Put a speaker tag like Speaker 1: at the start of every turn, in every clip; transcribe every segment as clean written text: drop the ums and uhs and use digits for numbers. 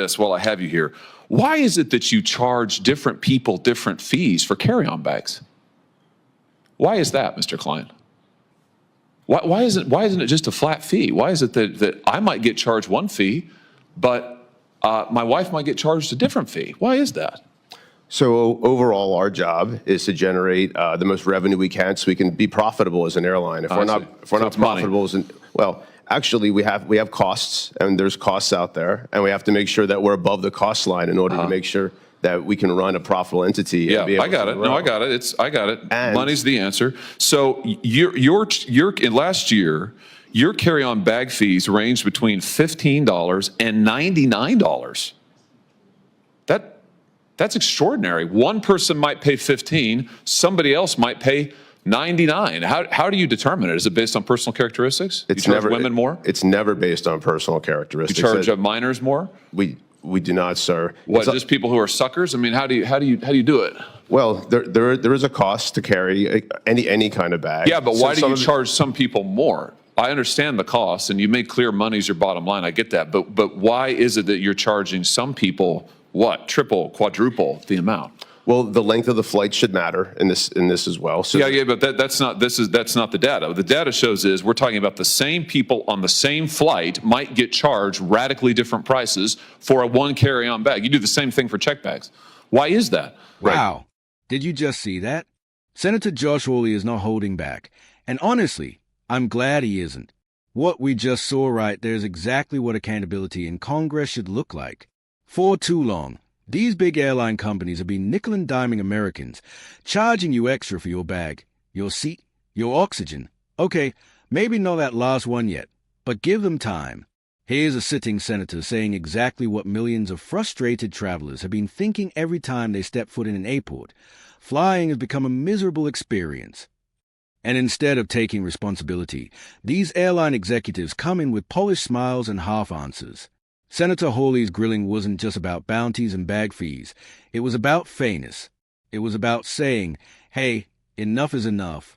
Speaker 1: this while I have you here. Why is it that you charge different people different fees for carry-on bags? Why is that, Mr. Klein? Why isn't it just a flat fee? Why is it that I might get charged one fee, but my wife might get charged a different fee? Why is that?
Speaker 2: So overall, our job is to generate the most revenue we can, so we can be profitable as an airline. If we're not profitable, well, actually, we have costs, and there's costs out there, and we have to make sure that we're above the cost line in order to make sure that we can run a profitable entity.
Speaker 1: Yeah, I got it. No, I got it. I got it. And money's the answer. So last year, your carry-on bag fees ranged between $15 and $99. That's extraordinary. One person might pay 15, somebody else might pay 99. How do you determine it? Is it based on personal characteristics?
Speaker 2: It's
Speaker 1: you charge women more?
Speaker 2: It's never based on personal characteristics.
Speaker 1: You charge minors more?
Speaker 2: We do not, sir.
Speaker 1: What, just people who are suckers? I mean, how do you do it?
Speaker 2: Well, there is a cost to carry any kind of bag.
Speaker 1: Yeah, but why do you charge some people more? I understand the cost, and you make clear money's your bottom line. I get that, but why is it that you're charging some people what, triple, quadruple the amount?
Speaker 2: Well, the length of the flight should matter in this as well. So
Speaker 1: yeah, but that's not the data. The data shows is we're talking about the same people on the same flight might get charged radically different prices for a one carry-on bag. You do the same thing for check bags. Why is that?
Speaker 3: Wow. Did you just see that? Senator Josh Hawley is not holding back. And honestly, I'm glad he isn't. What we just saw right there is exactly what accountability in Congress should look like. For too long, these big airline companies have been nickel and diming Americans, charging you extra for your bag, your seat, your oxygen. Okay, maybe not that last one yet, but give them time. Here's a sitting senator saying exactly what millions of frustrated travelers have been thinking every time they step foot in an airport. Flying has become a miserable experience. And instead of taking responsibility, these airline executives come in with polished smiles and half answers. Senator Hawley's grilling wasn't just about bounties and bag fees. It was about fairness. It was about saying, hey, enough is enough.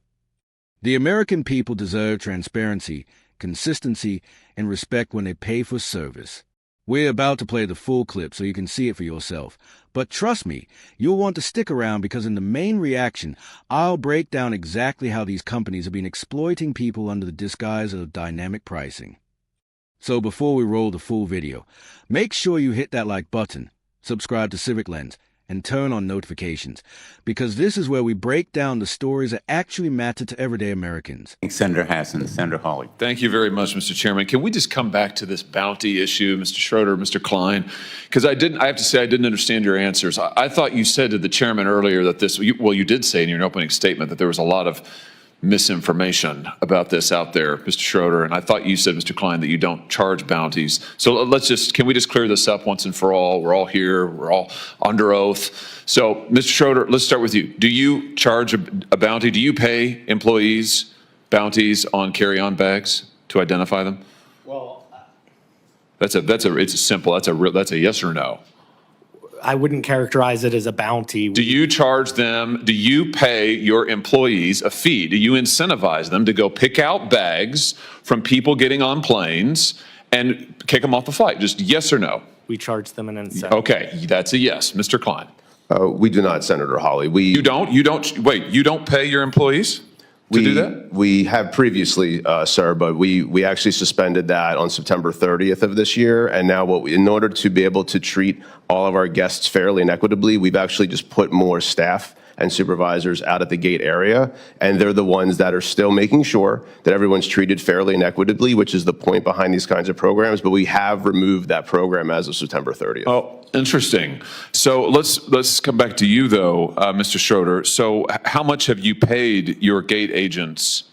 Speaker 3: The American people deserve transparency, consistency, and respect when they pay for service. We're about to play the full clip so you can see it for yourself. But trust me, you'll want to stick around because in the main reaction, I'll break down exactly how these companies have been exploiting people under the disguise of dynamic pricing. So before we roll the full video, make sure you hit that like button, subscribe to Civic Lens, and turn on notifications, because this is where we break down the stories that actually matter to everyday Americans.
Speaker 4: Thanks, Senator Hassan. Senator Hawley.
Speaker 1: Thank you very much, Mr. Chairman. Can we just come back to this bounty issue, Mr. Schroeder, Mr. Klein? Because I have to say I didn't understand your answers. I thought you said to the chairman earlier that you did say in your opening statement that there was a lot of misinformation about this out there, Mr. Schroeder, and I thought you said, Mr. Klein, that you don't charge bounties. So can we just clear this up once and for all? We're all here, we're all under oath. So, Mr. Schroeder, let's start with you. Do you charge a bounty? Do you pay employees bounties on carry-on bags to identify them?
Speaker 5: Well,
Speaker 1: it's a yes or no.
Speaker 5: I wouldn't characterize it as a bounty.
Speaker 1: Do you charge them, do you pay your employees a fee? Do you incentivize them to go pick out bags from people getting on planes and kick them off the flight? Just yes or no?
Speaker 5: We charge them an incentive.
Speaker 1: Okay, that's a yes. Mr. Klein?
Speaker 2: We do not, Senator Hawley.
Speaker 1: You don't pay your employees to do that?
Speaker 2: We have previously, sir, but we actually suspended that on September 30th of this year. And now in order to be able to treat all of our guests fairly and equitably, we've actually just put more staff and supervisors out at the gate area. And they're the ones that are still making sure that everyone's treated fairly and equitably, which is the point behind these kinds of programs. But we have removed that program as of September 30th.
Speaker 1: Oh, interesting. So let's come back to you, though, Mr. Schroeder. So how much have you paid your gate agents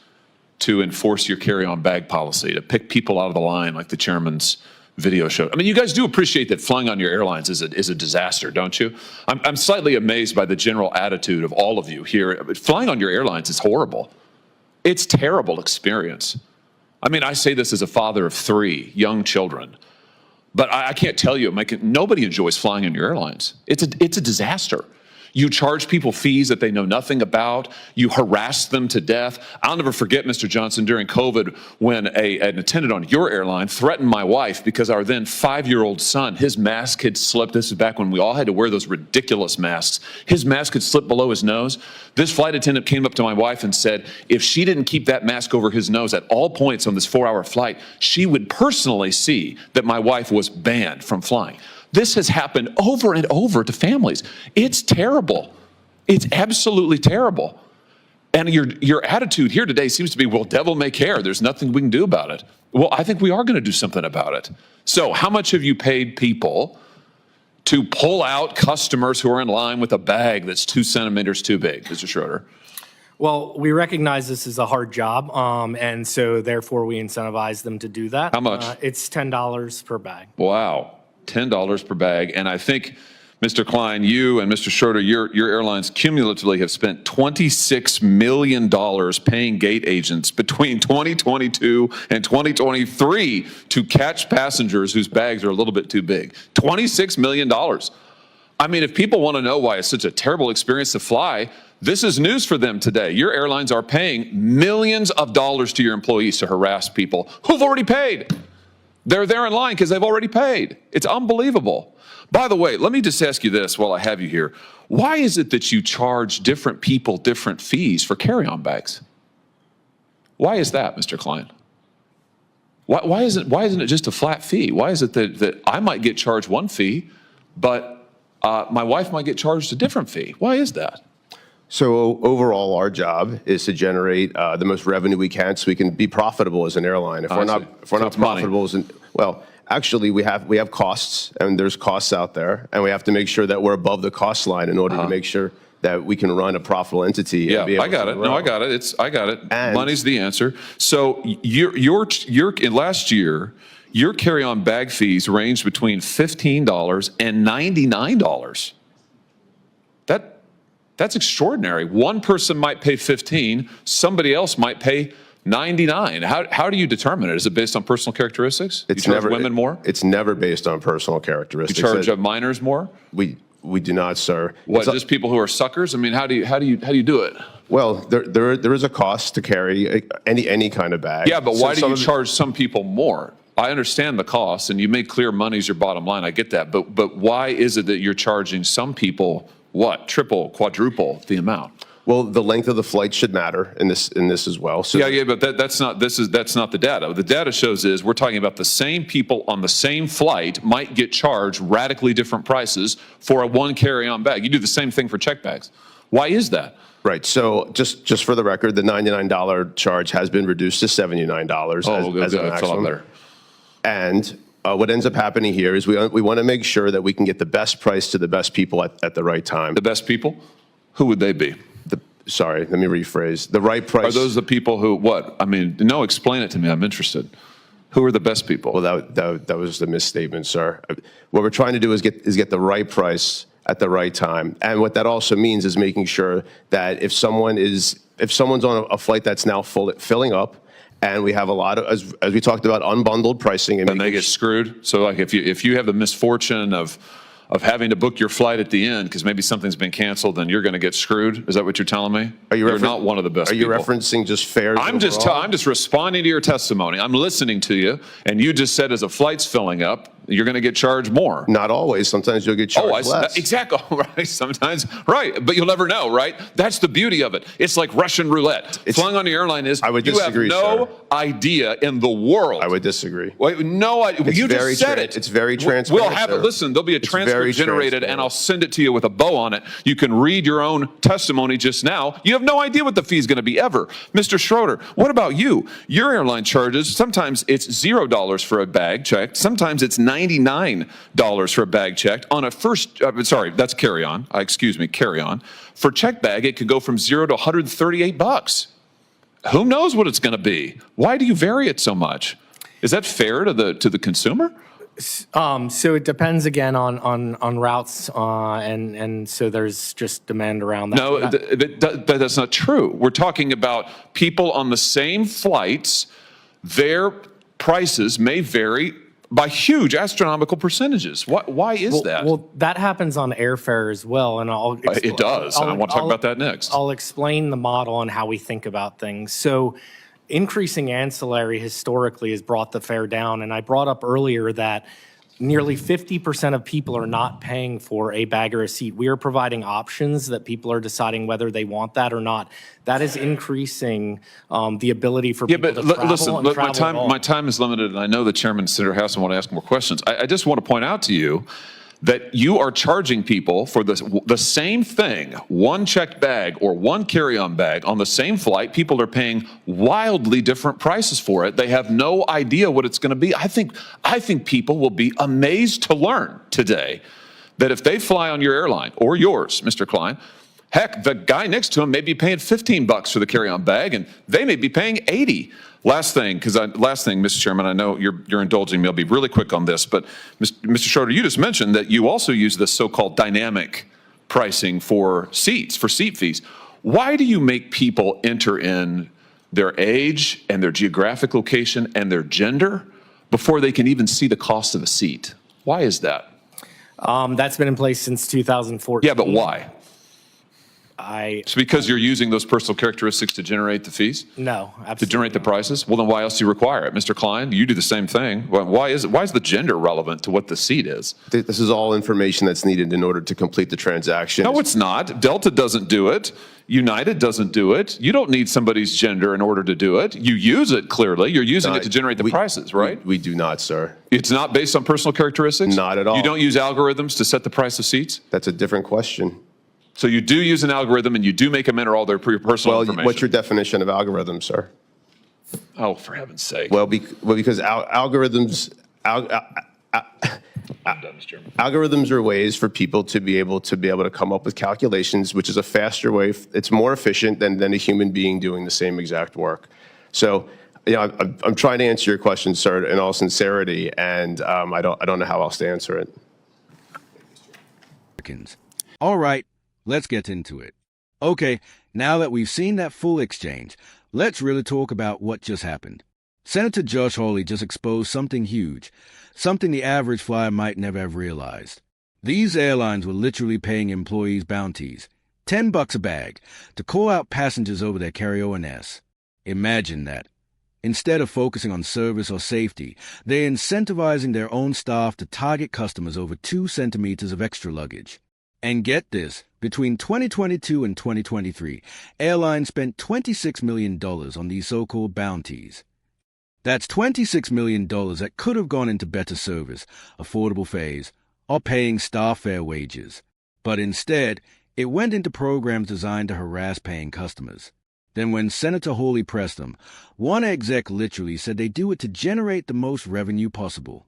Speaker 1: to enforce your carry-on bag policy, to pick people out of the line like the chairman's video showed? I mean, you guys do appreciate that flying on your airlines is a disaster, don't you? I'm slightly amazed by the general attitude of all of you here. Flying on your airlines is horrible. It's a terrible experience. I mean, I say this as a father of 3 young children, but I can't tell you, nobody enjoys flying on your airlines. It's a disaster. You charge people fees that they know nothing about. You harass them to death. I'll never forget, Mr. Johnson, during COVID, when an attendant on your airline threatened my wife because our then 5-year-old son, his mask had slipped. This is back when we all had to wear those ridiculous masks. His mask had slipped below his nose. This flight attendant came up to my wife and said, if she didn't keep that mask over his nose at all points on this 4-hour flight, she would personally see that my wife was banned from flying. This has happened over and over to families. It's terrible. It's absolutely terrible. And your attitude here today seems to be, well, devil may care. There's nothing we can do about it. Well, I think we are going to do something about it. So how much have you paid people to pull out customers who are in line with a bag that's 2 centimeters too big, Mr. Schroeder?
Speaker 5: Well, we recognize this is a hard job, and so therefore we incentivize them to do that.
Speaker 1: How much?
Speaker 5: It's $10 per bag.
Speaker 1: Wow, $10 per bag. And I think, Mr. Klein, you and Mr. Schroeder, your airlines cumulatively have spent $26 million paying gate agents between 2022 and 2023 to catch passengers whose bags are a little bit too big. $26 million. I mean, if people want to know why it's such a terrible experience to fly, this is news for them today. Your airlines are paying millions of dollars to your employees to harass people who've already paid. They're there in line because they've already paid. It's unbelievable. By the way, let me just ask you this while I have you here. Why is it that you charge different people different fees for carry-on bags? Why is that, Mr. Klein? Why isn't it just a flat fee? Why is it that I might get charged one fee, but my wife might get charged a different fee? Why is that?
Speaker 2: So overall, our job is to generate the most revenue we can so we can be profitable as an airline. If we're not profitable well, actually we have costs, and there's costs out there, and we have to make sure that we're above the cost line in order to make sure that we can run a profitable entity.
Speaker 1: Yeah,
Speaker 2: and be able
Speaker 1: I got
Speaker 2: to
Speaker 1: it.
Speaker 2: grow.
Speaker 1: No, I got it. I got it.
Speaker 2: And-
Speaker 1: Money's the answer. So last year, your carry-on bag fees ranged between $15 and $99. That's extraordinary. One person might pay 15, somebody else might pay 99. How do you determine it? Is it based on personal characteristics? You charge women more?
Speaker 2: It's never based on personal
Speaker 1: You
Speaker 2: characteristics.
Speaker 1: charge minors more?
Speaker 2: We do not, sir.
Speaker 1: What, just people who are suckers? I mean, how do you do it?
Speaker 2: Well, there is a cost to carry any kind of bag.
Speaker 1: Yeah, but
Speaker 2: So
Speaker 1: why do
Speaker 2: some
Speaker 1: you
Speaker 2: of the-
Speaker 1: charge some people more? I understand the cost, and you make clear money's your bottom line. I get that, but why is it that you're charging some people what, triple, quadruple the amount?
Speaker 2: Well, the length of the flight should matter in this as well. So
Speaker 1: Yeah, but that's not the data. The data shows is we're talking about the same people on the same flight might get charged radically different prices for a one carry-on bag. You do the same thing for check bags. Why is that?
Speaker 2: Right. So just for the record, the $99 charge has been reduced to $79 as a maximum.
Speaker 1: There.
Speaker 2: And what ends up happening here is we want to make sure that we can get the best price to the best people at the right time.
Speaker 1: The best people? Who would they be?
Speaker 2: Sorry, let me rephrase. The right price.
Speaker 1: Are those the people who, what? I mean, no, explain it to me. I'm interested. Who are the best people?
Speaker 2: Well, that was the misstatement, sir. What we're trying to do is get the right price at the right time. And what that also means is making sure that if someone's on a flight that's now filling up, and we have a lot of, as we talked about, unbundled pricing.
Speaker 1: And they get screwed? So like if you have the misfortune of having to book your flight at the end because maybe something's been canceled, then you're going to get screwed? Is that what you're telling me? You're not one of the best people.
Speaker 2: Are you referencing just fares
Speaker 1: I'm just responding to your testimony. I'm listening to you, and you just said as a flight's filling up, you're going to get charged more.
Speaker 2: Not always. Sometimes you'll get charged less.
Speaker 1: Exactly. Right. Sometimes. Right. But you'll never know, right? That's the beauty of it. It's like Russian roulette. Flying on the airline is,
Speaker 2: I would disagree,
Speaker 1: you have no
Speaker 2: sir.
Speaker 1: idea in the world.
Speaker 2: I would disagree.
Speaker 1: Wait, no idea. You just said it.
Speaker 2: It's very transparent.
Speaker 1: We'll have it. Listen, there'll be a transcript generated, and I'll send it to you with a bow on it. You can read your own testimony just now. You have no idea what the fee is going to be ever. Mr. Schroeder, what about you? Your airline charges, sometimes it's $0 for a bag checked. Sometimes it's $99 for a bag checked. On a that's carry-on. Carry-on. For check bag, it could go from $0 to $138. Who knows what it's going to be? Why do you vary it so much? Is that fair to the consumer?
Speaker 5: So it depends again on routes, and so there's just demand around that.
Speaker 1: No, that's not true. We're talking about people on the same flights. Their prices may vary by huge astronomical percentages. Why is that?
Speaker 5: Well, that happens on airfare as well, and
Speaker 1: It does, and I want to talk about that next.
Speaker 5: I'll explain the model and how we think about things. So, increasing ancillary historically has brought the fare down, and I brought up earlier that nearly 50% of people are not paying for a bag or a seat. We are providing options that people are deciding whether they want that or not. That is increasing the ability for people to travel
Speaker 1: listen,
Speaker 5: and
Speaker 1: look,
Speaker 5: travel at all.
Speaker 1: my time is limited, and I know the chairman and Senator House want to ask more questions. I just want to point out to you that you are charging people for the same thing, one checked bag or one carry-on bag on the same flight. People are paying wildly different prices for it. They have no idea what it's going to be. I think people will be amazed to learn today that if they fly on your airline or yours, Mr. Klein, heck, the guy next to him may be paying $15 for the carry-on bag, and they may be paying $80. Last thing, Mr. Chairman, I know you're indulging me. I'll be really quick on this, but Mr. Schroeder, you just mentioned that you also use this so-called dynamic pricing for seats, for seat fees. Why do you make people enter in their age and their geographic location and their gender before they can even see the cost of a seat? Why is that?
Speaker 5: That's been in place since 2014.
Speaker 1: Yeah, but why? It's because you're using those personal characteristics to generate the fees?
Speaker 5: No, absolutely.
Speaker 1: To generate the prices? Well, then why else do you require it? Mr. Klein, you do the same thing. Why is the gender relevant to what the seat is?
Speaker 2: This is all information that's needed in order to complete the transaction.
Speaker 1: No, it's not. Delta doesn't do it. United doesn't do it. You don't need somebody's gender in order to do it. You use it clearly. You're using it to generate the prices, right?
Speaker 2: We do not, sir.
Speaker 1: It's not based on personal characteristics?
Speaker 2: Not at all.
Speaker 1: You don't use algorithms to set the price of seats?
Speaker 2: That's a different question.
Speaker 1: So you do use an algorithm and you do make them enter all their personal information?
Speaker 2: What's your definition of algorithm, sir?
Speaker 1: Oh, for heaven's sake.
Speaker 2: Well, because algorithms are ways for people to be able to come up with calculations, which is a faster way. It's more efficient than a human being doing the same exact work. So, I'm trying to answer your question, sir, in all sincerity, and I don't know how else to answer it.
Speaker 3: All right, let's get into it. Okay, now that we've seen that full exchange, let's really talk about what just happened. Senator Josh Hawley just exposed something huge, something the average flyer might never have realized. These airlines were literally paying employees bounties, $10 a bag, to call out passengers over their carry-on-S. Imagine that. Instead of focusing on service or safety, they're incentivizing their own staff to target customers over 2 centimeters of extra luggage. And get this, between 2022 and 2023, airlines spent $26 million on these so-called bounties. That's $26 million that could have gone into better service, affordable fares, or paying staff fair wages. But instead, it went into programs designed to harass paying customers. Then when Senator Hawley pressed them, one exec literally said they do it to generate the most revenue possible.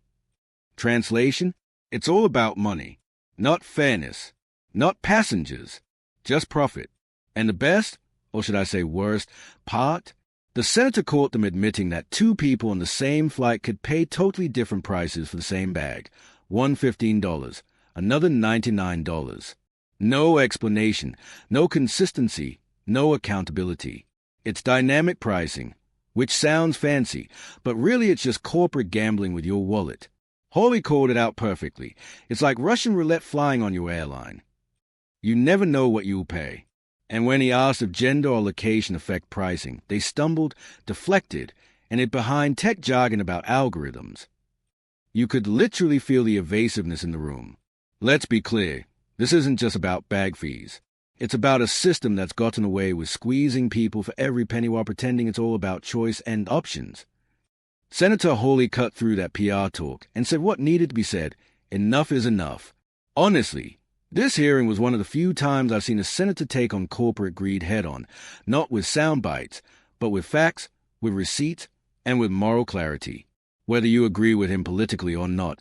Speaker 3: Translation? It's all about money, not fairness. Not passengers, just profit. And the best, or should I say worst, part? The senator caught them admitting that 2 people on the same flight could pay totally different prices for the same bag. One $15, another $99. No explanation, no consistency, no accountability. It's dynamic pricing, which sounds fancy, but really it's just corporate gambling with your wallet. Hawley called it out perfectly. It's like Russian roulette flying on your airline. You never know what you'll pay. And when he asked if gender or location affect pricing, they stumbled, deflected, and hid behind tech jargon about algorithms. You could literally feel the evasiveness in the room. Let's be clear, this isn't just about bag fees. It's about a system that's gotten away with squeezing people for every penny while pretending it's all about choice and options. Senator Hawley cut through that PR talk and said what needed to be said. Enough is enough. Honestly, this hearing was one of the few times I've seen a senator take on corporate greed head-on, not with sound bites, but with facts, with receipts, and with moral clarity. Whether you agree with him politically or not,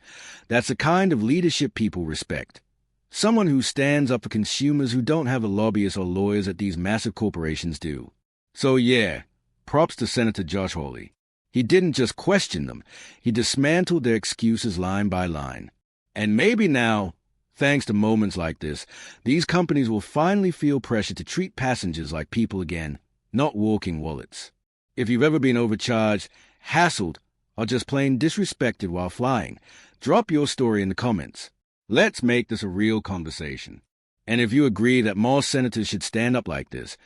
Speaker 3: that's the kind of leadership people respect. Someone who stands up for consumers who don't have the lobbyists or lawyers that these massive corporations do. So yeah, props to Senator Josh Hawley. He didn't just question them, he dismantled their excuses line by line. And maybe now, thanks to moments like this, these companies will finally feel pressure to treat passengers like people again, not walking wallets. If you've ever been overcharged, hassled, or just plain disrespected while flying, drop your story in the comments. Let's make this a real conversation. And if you agree that more senators should stand up like this,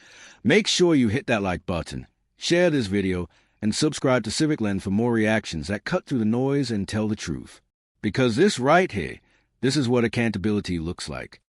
Speaker 3: make sure you hit that like button, share this video, and subscribe to Civic Lens for more reactions that cut through the noise and tell the truth. Because this right here, this is what accountability looks like.